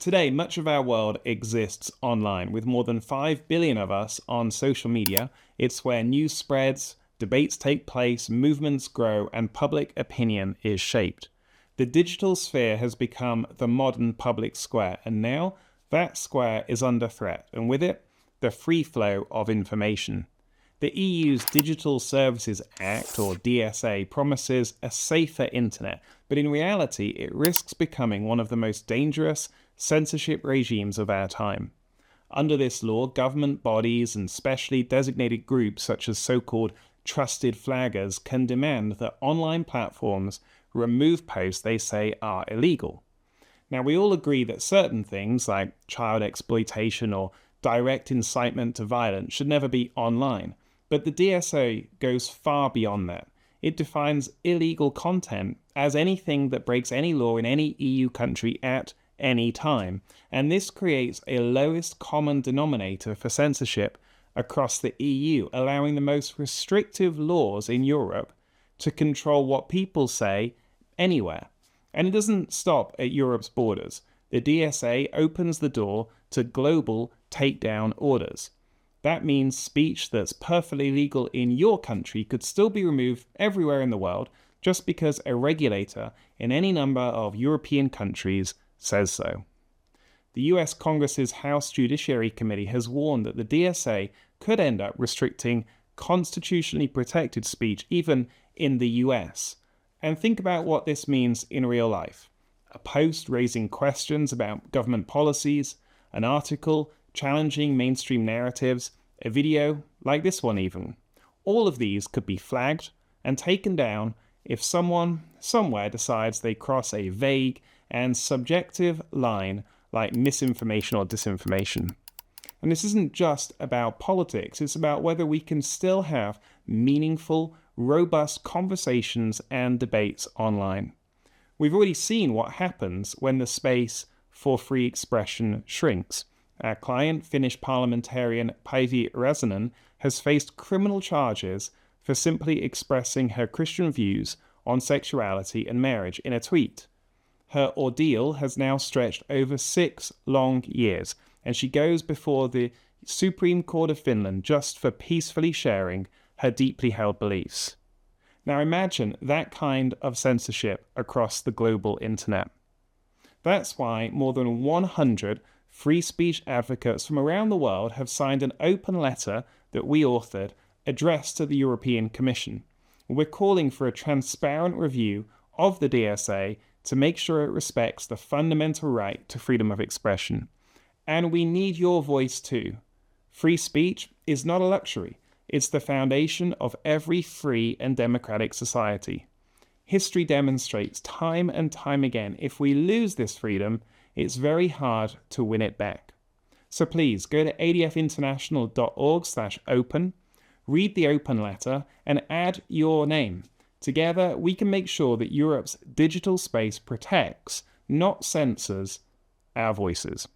Today, much of our world exists online. With more than 5 billion of us on social media, it's where news spreads, debates take place, movements grow, and public opinion is shaped. The digital sphere has become the modern public square, and now that square is under threat, and with it, the free flow of information. The EU's Digital Services Act, or DSA, promises a safer internet, but in reality, it risks becoming one of the most dangerous censorship regimes of our time. Under this law, government bodies and specially designated groups such as so-called trusted flaggers can demand that online platforms remove posts they say are illegal. Now, we all agree that certain things like child exploitation or direct incitement to violence should never be online, but the DSA goes far beyond that. It defines illegal content as anything that breaks any law in any EU country at any time, and this creates a lowest common denominator for censorship across the EU, allowing the most restrictive laws in Europe to control what people say anywhere. And it doesn't stop at Europe's borders. The DSA opens the door to global takedown orders. That means speech that's perfectly legal in your country could still be removed everywhere in the world just because a regulator in any number of European countries says so. The US Congress's House Judiciary Committee has warned that the DSA could end up restricting constitutionally protected speech even in the US. And think about what this means in real life. A post raising questions about government policies, an article challenging mainstream narratives, a video like this one even. All of these could be flagged and taken down if someone somewhere decides they cross a vague and subjective line like misinformation or disinformation. And this isn't just about politics, it's about whether we can still have meaningful, robust conversations and debates online. We've already seen what happens when the space for free expression shrinks. Our client, Finnish parliamentarian Päivi Räsänen, has faced criminal charges for simply expressing her Christian views on sexuality and marriage in a tweet. Her ordeal has now stretched over 6 long years, and she goes before the Supreme Court of Finland just for peacefully sharing her deeply held beliefs. Now imagine that kind of censorship across the global internet. That's why more than 100 free speech advocates from around the world have signed an open letter that we authored addressed to the European Commission. We're calling for a transparent review of the DSA to make sure it respects the fundamental right to freedom of expression. And we need your voice too. Free speech is not a luxury. It's the foundation of every free and democratic society. History demonstrates time and time again, if we lose this freedom, it's very hard to win it back. So please go to adfinternational.org/open, read the open letter, and add your name. Together, we can make sure that Europe's digital space protects, not censors, our voices.